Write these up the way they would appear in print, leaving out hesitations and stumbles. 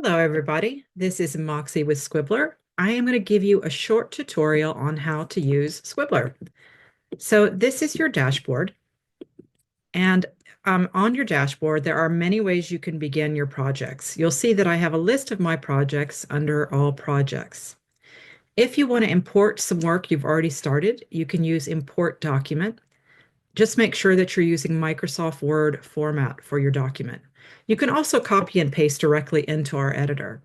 Hello, everybody. This is Moxie with Squibler. I am going to give you a short tutorial on how to use Squibler. So this is your dashboard, and on your dashboard, there are many ways you can begin your projects. You'll see that I have a list of my projects under All Projects. If you want to import some work you've already started, you can use Import Document. Just make sure that you're using Microsoft Word format for your document. You can also copy and paste directly into our editor.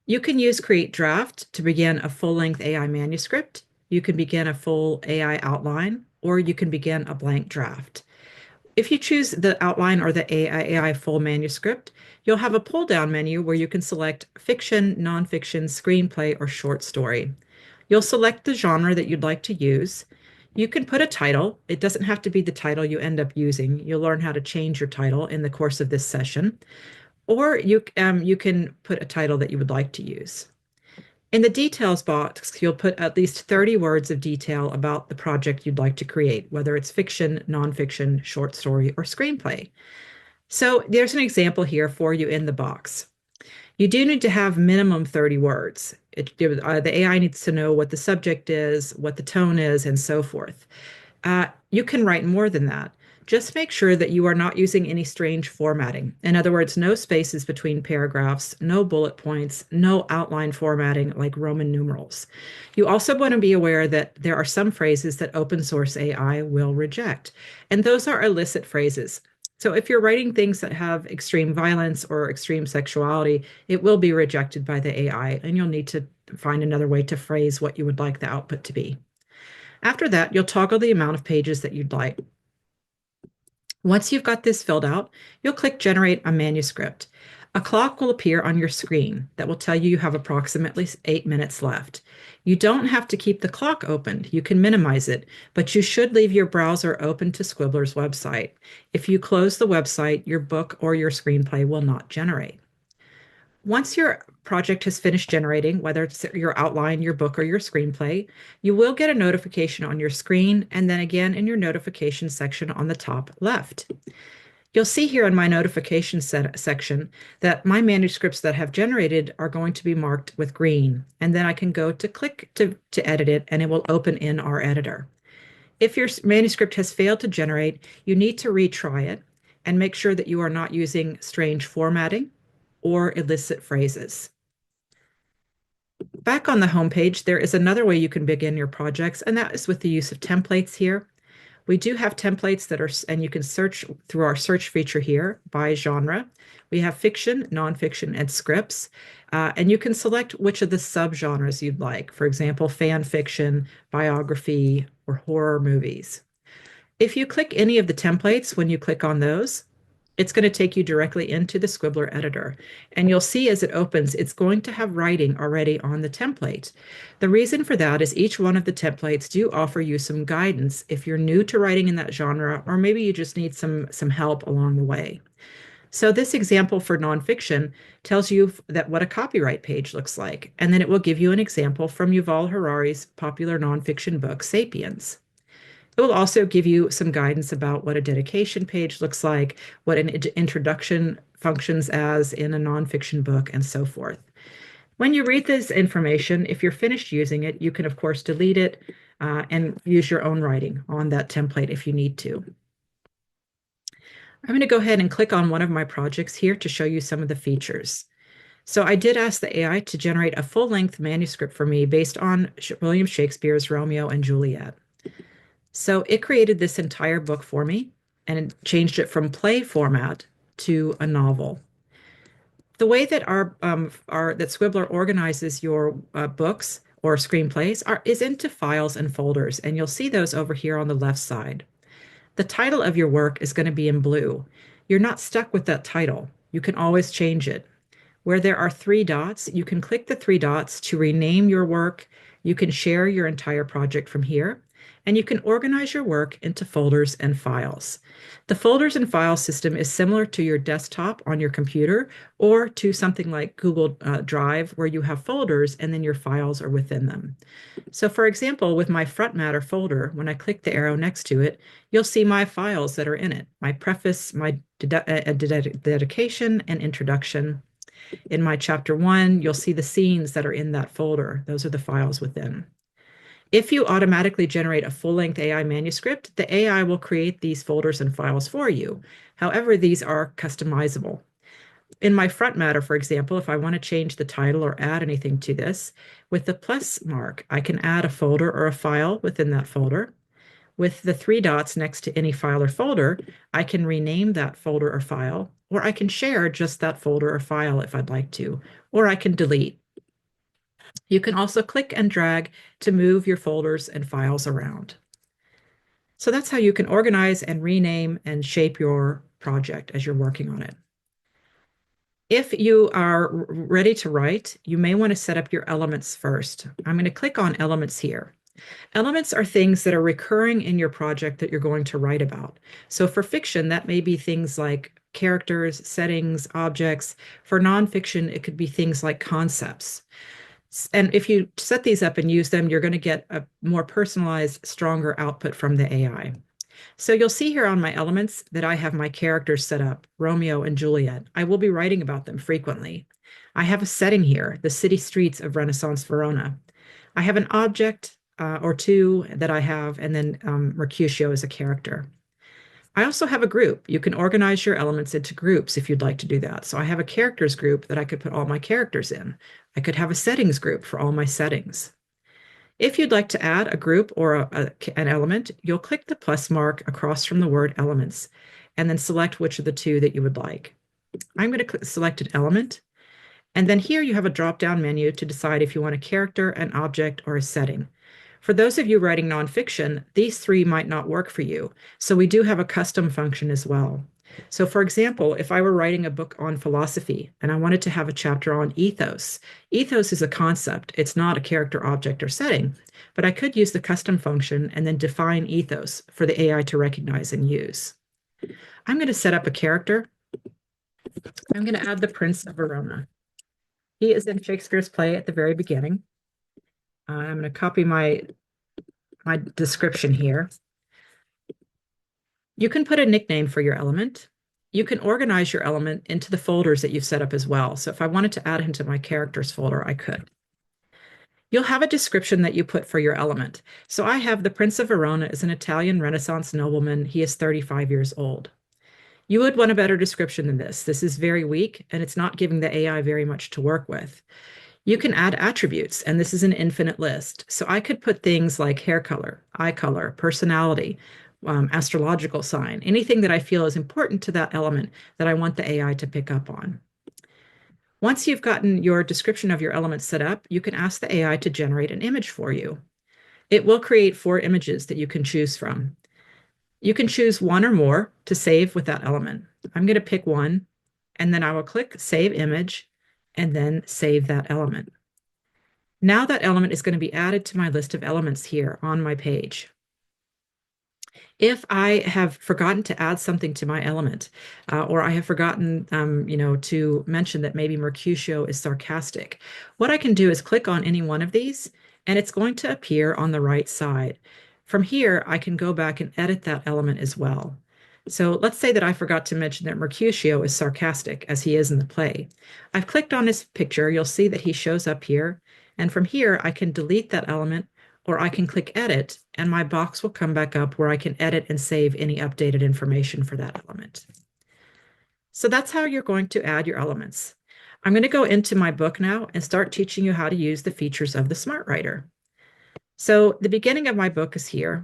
You can use Create Draft to begin a full-length AI manuscript. You can begin a full AI outline, or you can begin a blank draft. If you choose the outline or the AI full manuscript, you'll have a pull-down menu where you can select fiction, nonfiction, screenplay, or short story. You'll select the genre that you'd like to use. You can put a title. It doesn't have to be the title you end up using. You'll learn how to change your title in the course of this session. Or you can put a title that you would like to use. In the details box, you'll put at least 30 words of detail about the project you'd like to create, whether it's fiction, nonfiction, short story, or screenplay. So there's an example here for you in the box. You do need to have minimum 30 words. The AI needs to know what the subject is, what the tone is, and so forth. You can write more than that. Just make sure that you are not using any strange formatting. In other words, no spaces between paragraphs, no bullet points, no outline formatting like Roman numerals. You also want to be aware that there are some phrases that open source AI will reject, and those are illicit phrases. So if you're writing things that have extreme violence or extreme sexuality, it will be rejected by the AI, and you'll need to find another way to phrase what you would like the output to be. After that, you'll toggle the amount of pages that you'd like. Once you've got this filled out, you'll click Generate a Manuscript. A clock will appear on your screen that will tell you have approximately 8 minutes left. You don't have to keep the clock opened. You can minimize it, but you should leave your browser open to Squibler's website. If you close the website, your book or your screenplay will not generate. Once your project has finished generating, whether it's your outline, your book, or your screenplay, you will get a notification on your screen and then again in your notification section on the top left. You'll see here in my notification section that my manuscripts that have generated are going to be marked with green, and then I can go to click to edit it, and it will open in our editor. If your manuscript has failed to generate, you need to retry it and make sure that you are not using strange formatting or illicit phrases. Back on the home page, there is another way you can begin your projects, and that is with the use of templates here. We do have templates that are, and you can search through our search feature here by genre. We have fiction, nonfiction, and scripts, and you can select which of the subgenres you'd like. For example, fan fiction, biography, or horror movies. If you click any of the templates, when you click on those, it's going to take you directly into the Squibler editor. And you'll see as it opens, it's going to have writing already on the template. The reason for that is each one of the templates do offer you some guidance if you're new to writing in that genre, or maybe you just need some help along the way. So this example for nonfiction tells you that what a copyright page looks like, and then it will give you an example from Yuval Harari's popular nonfiction book, Sapiens. It will also give you some guidance about what a dedication page looks like, what an introduction functions as in a nonfiction book, and so forth. When you read this information, if you're finished using it, you can, of course, delete it and use your own writing on that template if you need to. I'm going to go ahead and click on one of my projects here to show you some of the features. So I did ask the AI to generate a full-length manuscript for me based on William Shakespeare's Romeo and Juliet. So it created this entire book for me and changed it from play format to a novel. The way that that Squibler organizes your books or screenplays is into files and folders, and you'll see those over here on the left side. The title of your work is going to be in blue. You're not stuck with that title. You can always change it. Where there are 3 dots, you can click the 3 dots to rename your work. You can share your entire project from here, and you can organize your work into folders and files. The folders and file system is similar to your desktop on your computer or to something like Google Drive, where you have folders and then your files are within them. So for example, with my front matter folder, when I click the arrow next to it, you'll see my files that are in it, my preface, my dedication and introduction. In my chapter 1, you'll see the scenes that are in that folder. Those are the files within. If you automatically generate a full-length AI manuscript, the AI will create these folders and files for you. However, these are customizable. In my front matter, for example, if I want to change the title or add anything to this, with the plus mark, I can add a folder or a file within that folder. With the 3 dots next to any file or folder, I can rename that folder or file, or I can share just that folder or file if I'd like to, or I can delete. You can also click and drag to move your folders and files around. So that's how you can organize and rename and shape your project as you're working on it. If you are ready to write, you may want to set up your elements first. I'm going to click on elements here. Elements are things that are recurring in your project that you're going to write about. So for fiction, that may be things like characters, settings, objects. For nonfiction, it could be things like concepts. And if you set these up and use them, you're going to get a more personalized, stronger output from the AI. So you'll see here on my elements that I have my characters set up, Romeo and Juliet. I will be writing about them frequently. I have a setting here, the city streets of Renaissance Verona. I have an object or two that I have, and then Mercutio is a character. I also have a group. You can organize your elements into groups if you'd like to do that. So I have a characters group that I could put all my characters in. I could have a settings group for all my settings. If you'd like to add a group or an element, you'll click the plus mark across from the word elements and then select which of the two that you would like. I'm going to select an element. And then here you have a drop-down menu to decide if you want a character, an object, or a setting. For those of you writing nonfiction, these 3 might not work for you. So we do have a custom function as well. So for example, if I were writing a book on philosophy and I wanted to have a chapter on ethos, ethos is a concept. It's not a character, object, or setting, but I could use the custom function and then define ethos for the AI to recognize and use. I'm going to set up a character. I'm going to add the Prince of Verona. He is in Shakespeare's play at the very beginning. I'm going to copy my description here. You can put a nickname for your element. You can organize your element into the folders that you've set up as well. So if I wanted to add him to my characters folder, I could. You'll have a description that you put for your element. So I have the Prince of Verona is an Italian Renaissance nobleman. He is 35 years old. You would want a better description than this. This is very weak, and it's not giving the AI very much to work with. You can add attributes, and this is an infinite list. So I could put things like hair color, eye color, personality, astrological sign, anything that I feel is important to that element that I want the AI to pick up on. Once you've gotten your description of your element set up, you can ask the AI to generate an image for you. It will create 4 images that you can choose from. You can choose 1 or more to save with that element. I'm going to pick 1, and then I will click Save Image, and then save that element. Now that element is going to be added to my list of elements here on my page. If I have forgotten to add something to my element, or I have forgotten, to mention that maybe Mercutio is sarcastic, what I can do is click on any one of these, and it's going to appear on the right side. From here, I can go back and edit that element as well. So let's say that I forgot to mention that Mercutio is sarcastic, as he is in the play. I've clicked on his picture. You'll see that he shows up here. And from here, I can delete that element, or I can click Edit, and my box will come back up where I can edit and save any updated information for that element. So that's how you're going to add your elements. I'm going to go into my book now and start teaching you how to use the features of the Smart Writer. So the beginning of my book is here.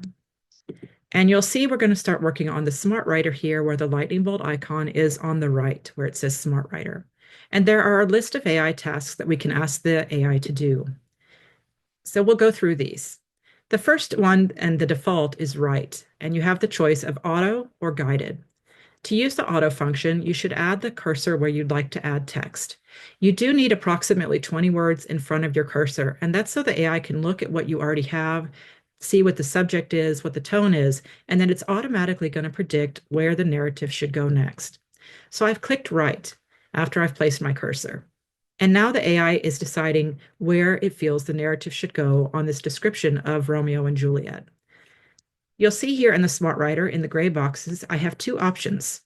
And you'll see we're going to start working on the Smart Writer here, where the lightning bolt icon is on the right, where it says Smart Writer. And there are a list of AI tasks that we can ask the AI to do. So we'll go through these. The first one and the default is write, and you have the choice of auto or guided. To use the auto function, you should add the cursor where you'd like to add text. You do need approximately 20 words in front of your cursor, and that's so the AI can look at what you already have, see what the subject is, what the tone is, and then it's automatically going to predict where the narrative should go next. So I've clicked write after I've placed my cursor. And now the AI is deciding where it feels the narrative should go on this description of Romeo and Juliet. You'll see here in the Smart Writer, in the gray boxes, I have 2 options.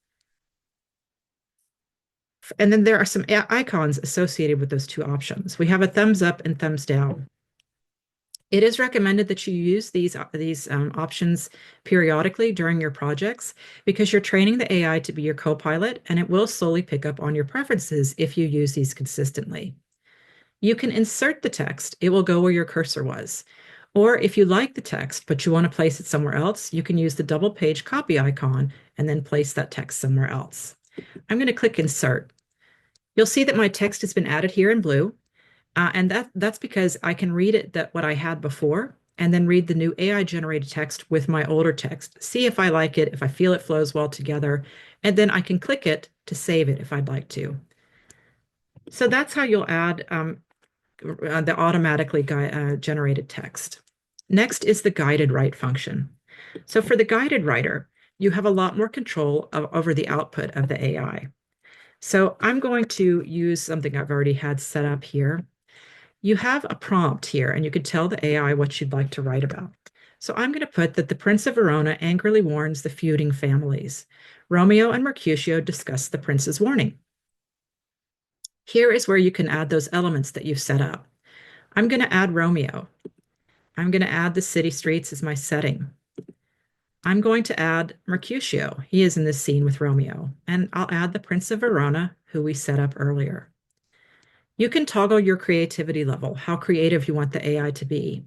And then there are some icons associated with those two options. We have a thumbs up and thumbs down. It is recommended that you use these options periodically during your projects because you're training the AI to be your co-pilot, and it will slowly pick up on your preferences if you use these consistently. You can insert the text. It will go where your cursor was. Or if you like the text, but you want to place it somewhere else, you can use the double page copy icon and then place that text somewhere else. I'm going to click Insert. You'll see that my text has been added here in blue. And that's because I can read it what I had before and then read the new AI generated text with my older text, see if I like it, if I feel it flows well together, and then I can click it to save it if I'd like to. So that's how you'll add the automatically generated text. Next is the guided write function. So for the guided writer, you have a lot more control over the output of the AI. So I'm going to use something I've already had set up here. You have a prompt here, and you could tell the AI what you'd like to write about. So I'm going to put that the Prince of Verona angrily warns the feuding families. Romeo and Mercutio discuss the prince's warning. Here is where you can add those elements that you've set up. I'm going to add Romeo. I'm going to add the city streets as my setting. I'm going to add Mercutio. He is in this scene with Romeo. And I'll add the Prince of Verona, who we set up earlier. You can toggle your creativity level, how creative you want the AI to be.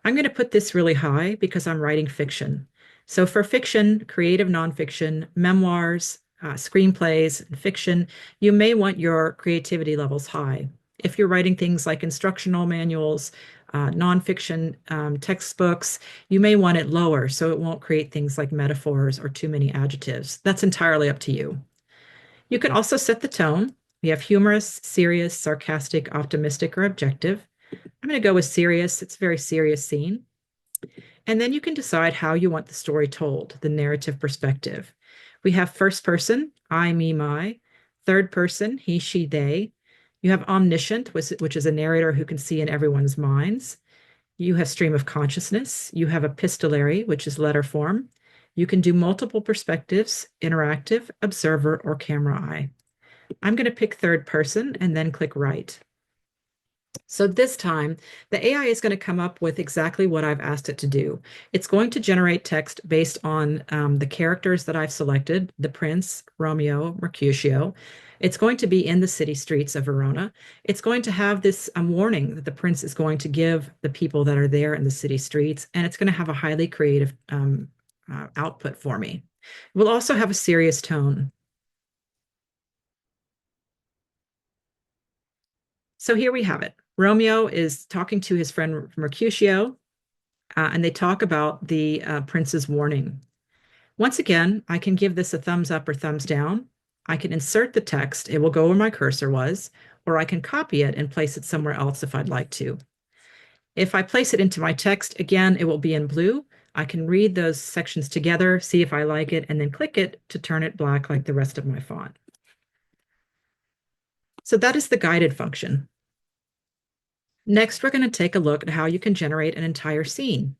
I'm going to put this really high because I'm writing fiction. So for fiction, creative nonfiction, memoirs, screenplays, and fiction, you may want your creativity levels high. If you're writing things like instructional manuals, nonfiction textbooks, you may want it lower so it won't create things like metaphors or too many adjectives. That's entirely up to you. You can also set the tone. We have humorous, serious, sarcastic, optimistic, or objective. I'm going to go with serious. It's a very serious scene. And then you can decide how you want the story told, the narrative perspective. We have first person, I, me, my. Third person, he, she, they. You have omniscient, which is a narrator who can see in everyone's minds. You have stream of consciousness. You have epistolary, which is letter form. You can do multiple perspectives, interactive, observer, or camera eye. I'm going to pick third person and then click write. So this time, the AI is going to come up with exactly what I've asked it to do. It's going to generate text based on the characters that I've selected, the prince, Romeo, Mercutio. It's going to be in the city streets of Verona. It's going to have this warning that the prince is going to give the people that are there in the city streets, and it's going to have a highly creative output for me. It will also have a serious tone. So here we have it. Romeo is talking to his friend Mercutio, and they talk about the prince's warning. Once again, I can give this a thumbs up or thumbs down. I can insert the text. It will go where my cursor was, or I can copy it and place it somewhere else if I'd like to. If I place it into my text, again, it will be in blue. I can read those sections together, see if I like it, and then click it to turn it black like the rest of my font. So that is the guided function. Next, we're going to take a look at how you can generate an entire scene.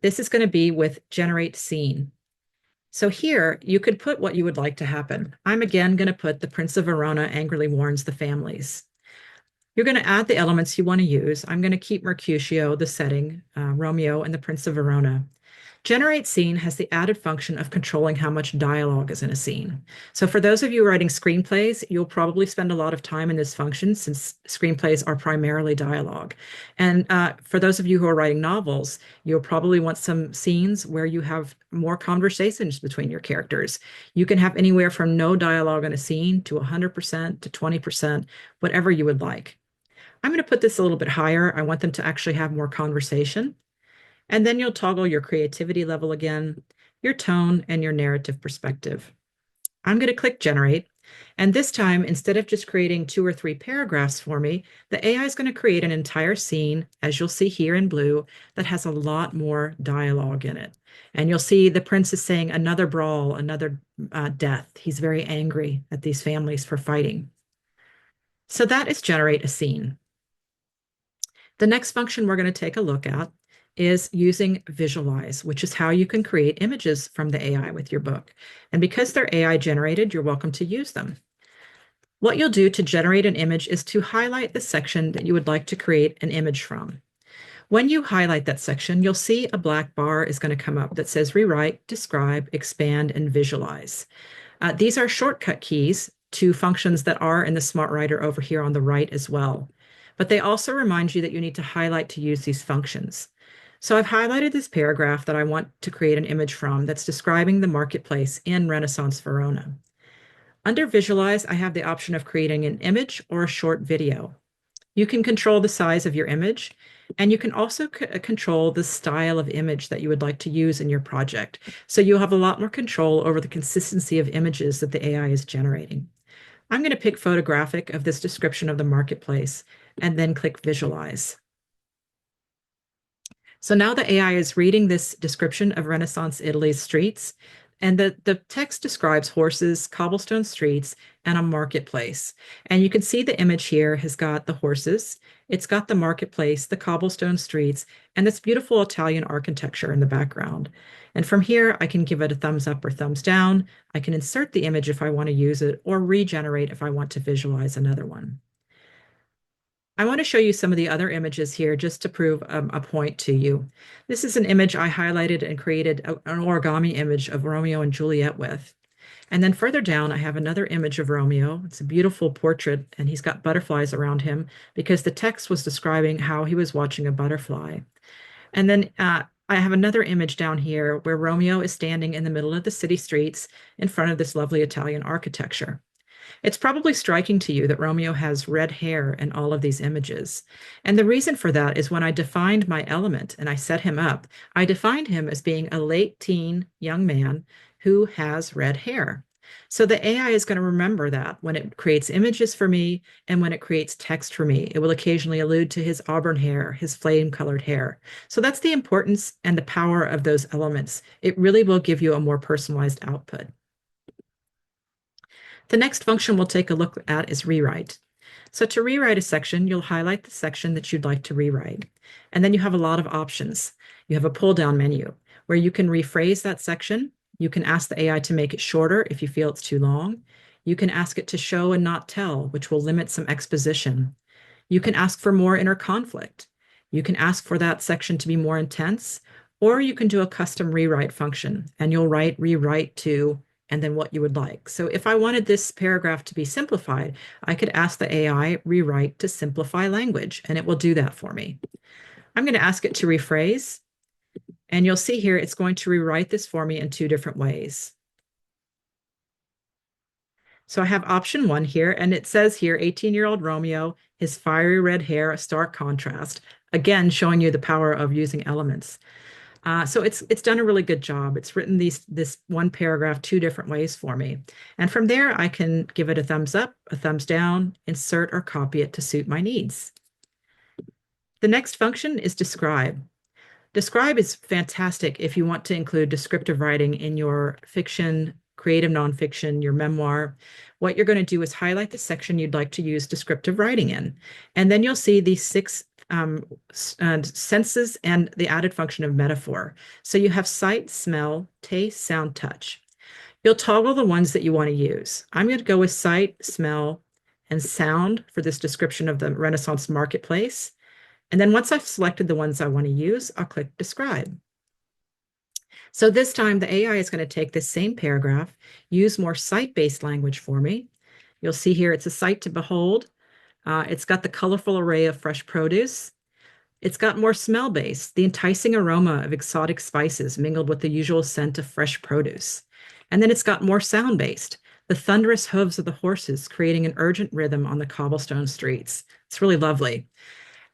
This is going to be with generate scene. So here you could put what you would like to happen. I'm again going to put the Prince of Verona angrily warns the families. You're going to add the elements you want to use. I'm going to keep Mercutio, the setting, Romeo, and the Prince of Verona. Generate scene has the added function of controlling how much dialogue is in a scene. So for those of you writing screenplays, you'll probably spend a lot of time in this function since screenplays are primarily dialogue. And for those of you who are writing novels, you'll probably want some scenes where you have more conversations between your characters. You can have anywhere from no dialogue in a scene to 100% to 20%, whatever you would like. I'm going to put this a little bit higher. I want them to actually have more conversation. And then you'll toggle your creativity level again, your tone, and your narrative perspective. I'm going to click generate. And this time, instead of just creating 2 or 3 paragraphs for me, the AI is going to create an entire scene, as you'll see here in blue, that has a lot more dialogue in it. And you'll see the prince is saying another brawl, another death. He's very angry at these families for fighting. So that is generate a scene. The next function we're going to take a look at is using Visualize, which is how you can create images from the AI with your book. And because they're AI generated, you're welcome to use them. What you'll do to generate an image is to highlight the section that you would like to create an image from. When you highlight that section, you'll see a black bar is going to come up that says Rewrite, Describe, Expand, and Visualize. These are shortcut keys to functions that are in the Smart Writer over here on the right as well. But they also remind you that you need to highlight to use these functions. So I've highlighted this paragraph that I want to create an image from that's describing the marketplace in Renaissance Verona. Under Visualize, I have the option of creating an image or a short video. You can control the size of your image, and you can also control the style of image that you would like to use in your project. So you'll have a lot more control over the consistency of images that the AI is generating. I'm going to pick photographic of this description of the marketplace and then click Visualize. So now the AI is reading this description of Renaissance Italy's streets, and the text describes horses, cobblestone streets, and a marketplace. And you can see the image here has got the horses, it's got the marketplace, the cobblestone streets, and this beautiful Italian architecture in the background. And from here, I can give it a thumbs up or thumbs down. I can insert the image if I want to use it, or regenerate if I want to visualize another one. I want to show you some of the other images here just to prove a point to you. This is an image I highlighted and created an origami image of Romeo and Juliet with. And then further down, I have another image of Romeo. It's a beautiful portrait, and he's got butterflies around him because the text was describing how he was watching a butterfly. And then I have another image down here where Romeo is standing in the middle of the city streets in front of this lovely Italian architecture. It's probably striking to you that Romeo has red hair in all of these images. And the reason for that is when I defined my element and I set him up, I defined him as being a late teen young man who has red hair. So the AI is going to remember that when it creates images for me and when it creates text for me. It will occasionally allude to his auburn hair, his flame-colored hair. So that's the importance and the power of those elements. It really will give you a more personalized output. The next function we'll take a look at is rewrite. So to rewrite a section, you'll highlight the section that you'd like to rewrite. And then you have a lot of options. You have a pull-down menu where you can rephrase that section. You can ask the AI to make it shorter if you feel it's too long. You can ask it to show and not tell, which will limit some exposition. You can ask for more inner conflict. You can ask for that section to be more intense, or you can do a custom rewrite function and you'll write rewrite to and then what you would like. So if I wanted this paragraph to be simplified, I could ask the AI rewrite to simplify language, and it will do that for me. I'm going to ask it to rephrase, and you'll see here it's going to rewrite this for me in two different ways. So I have option one here, and it says here 18-year-old Romeo, his fiery red hair, a stark contrast, again showing you the power of using elements. So it's done a really good job. It's written this one paragraph two different ways for me. And from there, I can give it a thumbs up, a thumbs down, insert or copy it to suit my needs. The next function is describe. Describe is fantastic if you want to include descriptive writing in your fiction, creative nonfiction, your memoir. What you're going to do is highlight the section you'd like to use descriptive writing in. And then you'll see these six senses and the added function of metaphor. So you have sight, smell, taste, sound, touch. You'll toggle the ones that you want to use. I'm going to go with sight, smell, and sound for this description of the Renaissance marketplace. And then once I've selected the ones I want to use, I'll click describe. So this time the AI is going to take this same paragraph, use more sight-based language for me. You'll see here it's a sight to behold. It's got the colorful array of fresh produce. It's got more smell-based, the enticing aroma of exotic spices mingled with the usual scent of fresh produce. And then it's got more sound-based, the thunderous hooves of the horses creating an urgent rhythm on the cobblestone streets. It's really lovely.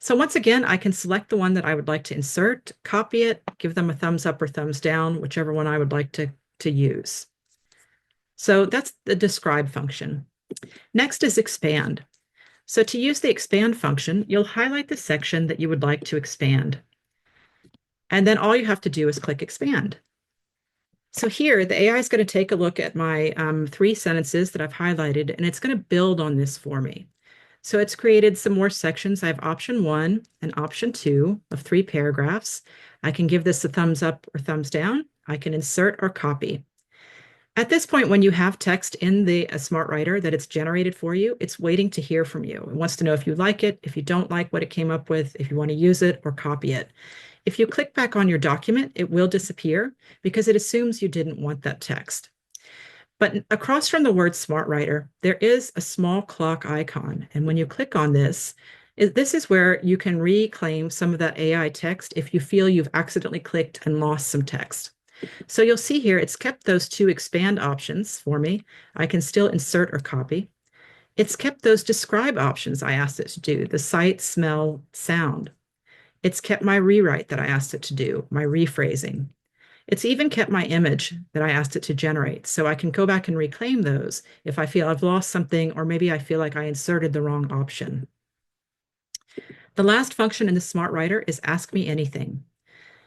So once again, I can select the one that I would like to insert, copy it, give them a thumbs up or thumbs down, whichever one I would like to use. So that's the describe function. Next is expand. So to use the expand function, you'll highlight the section that you would like to expand. And then all you have to do is click expand. So here, the AI is going to take a look at my 3 sentences that I've highlighted, and it's going to build on this for me. So it's created some more sections. I have option 1 and option 2 of 3 paragraphs. I can give this a thumbs up or thumbs down. I can insert or copy. At this point, when you have text in the Smart Writer that it's generated for you, it's waiting to hear from you. It wants to know if you like it, if you don't like what it came up with, if you want to use it or copy it. If you click back on your document, it will disappear because it assumes you didn't want that text. But across from the word Smart Writer, there is a small clock icon. And when you click on this, this is where you can reclaim some of that AI text if you feel you've accidentally clicked and lost some text. So you'll see here, it's kept those 2 expand options for me. I can still insert or copy. It's kept those describe options I asked it to do, the sight, smell, sound. It's kept my rewrite that I asked it to do, my rephrasing. It's even kept my image that I asked it to generate. So I can go back and reclaim those if I feel I've lost something, or maybe I feel like I inserted the wrong option. The last function in the Smart Writer is Ask Me Anything.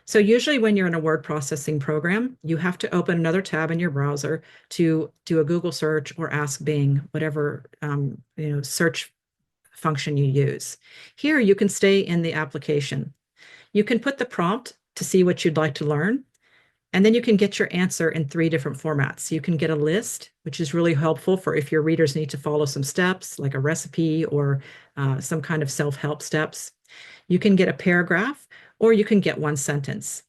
So usually when you're in a word processing program, you have to open another tab in your browser to do a Google search or ask Bing, whatever search function you use. Here you can stay in the application. You can put the prompt to see what you'd like to learn, and then you can get your answer in 3 different formats. You can get a list, which is really helpful for if your readers need to follow some steps, like a recipe or some kind of self-help steps. You can get a paragraph, or you can get 1 sentence.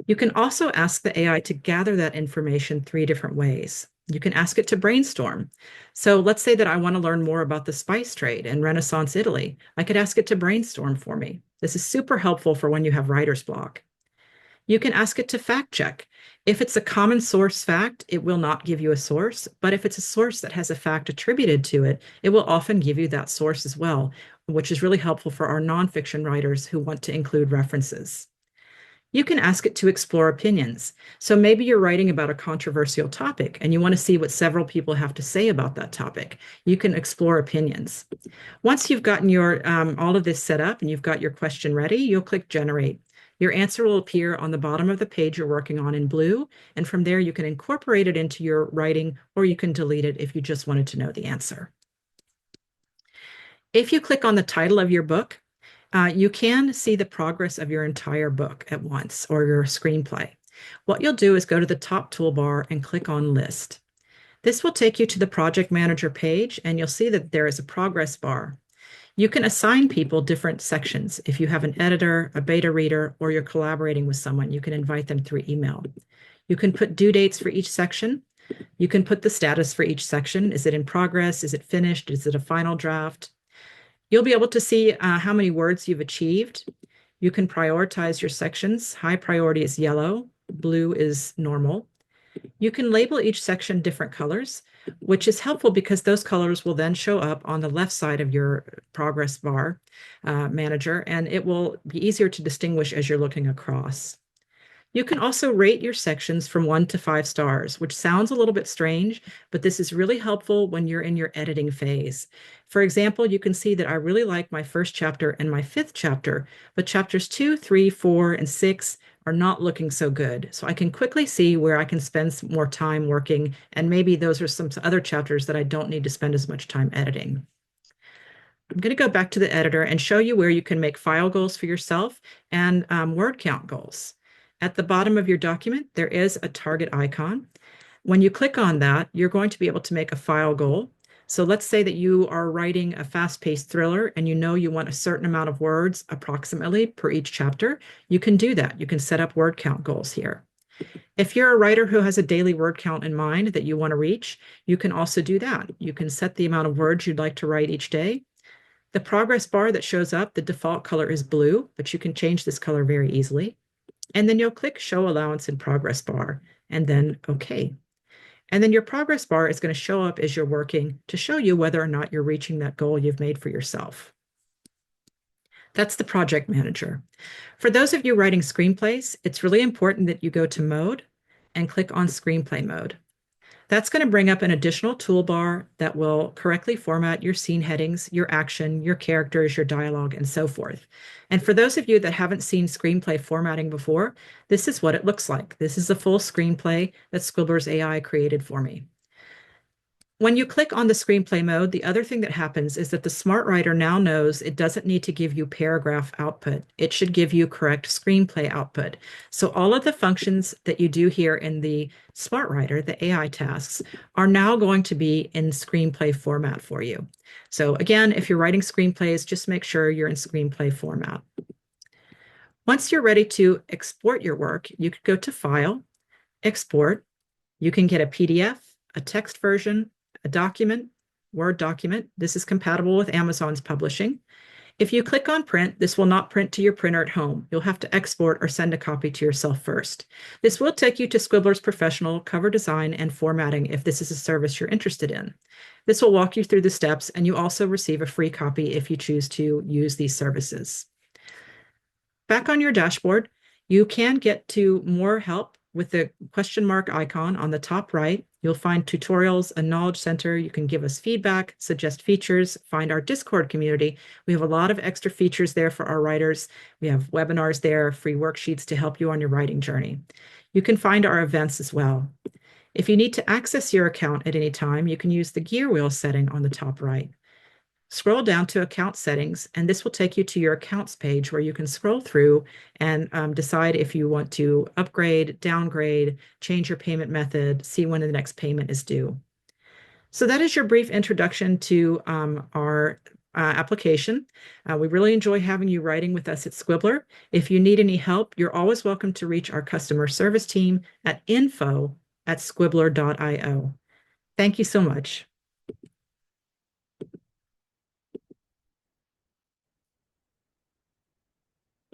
You can also ask the AI to gather that information 3 different ways. You can ask it to brainstorm. So let's say that I want to learn more about the spice trade in Renaissance Italy. I could ask it to brainstorm for me. This is super helpful for when you have writer's block. You can ask it to fact check. If it's a common source fact, it will not give you a source, but if it's a source that has a fact attributed to it, it will often give you that source as well, which is really helpful for our nonfiction writers who want to include references. You can ask it to explore opinions. So maybe you're writing about a controversial topic and you want to see what several people have to say about that topic. You can explore opinions. Once you've gotten your all of this set up and you've got your question ready, you'll click Generate. Your answer will appear on the bottom of the page you're working on in blue, and from there you can incorporate it into your writing, or you can delete it if you just wanted to know the answer. If you click on the title of your book, you can see the progress of your entire book at once, or your screenplay. What you'll do is go to the top toolbar and click on List. This will take you to the Project Manager page, and you'll see that there is a progress bar. You can assign people different sections. If you have an editor, a beta reader, or you're collaborating with someone, you can invite them through email. You can put due dates for each section. You can put the status for each section. Is it in progress? Is it finished? Is it a final draft? You'll be able to see how many words you've achieved. You can prioritize your sections. High priority is yellow, blue is normal. You can label each section different colors, which is helpful because those colors will then show up on the left side of your progress bar manager, and it will be easier to distinguish as you're looking across. You can also rate your sections from 1 to 5 stars, which sounds a little bit strange, but this is really helpful when you're in your editing phase. For example, you can see that I really like my 1st chapter and my 5th chapter, but chapters 2, 3, 4, and 6 are not looking so good. So I can quickly see where I can spend some more time working, and maybe those are some other chapters that I don't need to spend as much time editing. I'm going to go back to the editor and show you where you can make file goals for yourself and word count goals. At the bottom of your document, there is a target icon. When you click on that, you're going to be able to make a file goal. So let's say that you are writing a fast-paced thriller and you know you want a certain amount of words approximately per each chapter. You can do that. You can set up word count goals here. If you're a writer who has a daily word count in mind that you want to reach, you can also do that. You can set the amount of words you'd like to write each day. The progress bar that shows up, the default color is blue, but you can change this color very easily. And then you'll click Show Allowance in Progress Bar, and then OK. And then your progress bar is going to show up as you're working to show you whether or not you're reaching that goal you've made for yourself. That's the project manager. For those of you writing screenplays, it's really important that you go to Mode and click on Screenplay Mode. That's going to bring up an additional toolbar that will correctly format your scene headings, your action, your characters, your dialogue, and so forth. And for those of you that haven't seen screenplay formatting before, this is what it looks like. This is a full screenplay that Squibler's AI created for me. When you click on the screenplay mode, the other thing that happens is that the smart writer now knows it doesn't need to give you paragraph output. It should give you correct screenplay output. So all of the functions that you do here in the smart writer, the AI tasks, are now going to be in screenplay format for you. So again, if you're writing screenplays, just make sure you're in screenplay format. Once you're ready to export your work, you could go to File, Export. You can get a PDF, a text version, a document, Word document. This is compatible with Amazon's publishing. If you click on print, this will not print to your printer at home. You'll have to export or send a copy to yourself first. This will take you to Squibler's professional cover design and formatting if this is a service you're interested in. This will walk you through the steps, and you also receive a free copy if you choose to use these services. Back on your dashboard, you can get to more help with the question mark icon on the top right. You'll find tutorials, a knowledge center. You can give us feedback, suggest features, find our Discord community. We have a lot of extra features there for our writers. We have webinars there, free worksheets to help you on your writing journey. You can find our events as well. If you need to access your account at any time, you can use the gear wheel setting on the top right. Scroll down to account settings, and this will take you to your accounts page where you can scroll through and decide if you want to upgrade, downgrade, change your payment method, see when the next payment is due. So that is your brief introduction to our application. We really enjoy having you writing with us at Squibler. If you need any help, you're always welcome to reach our customer service team at info@squibler.io. Thank you so much.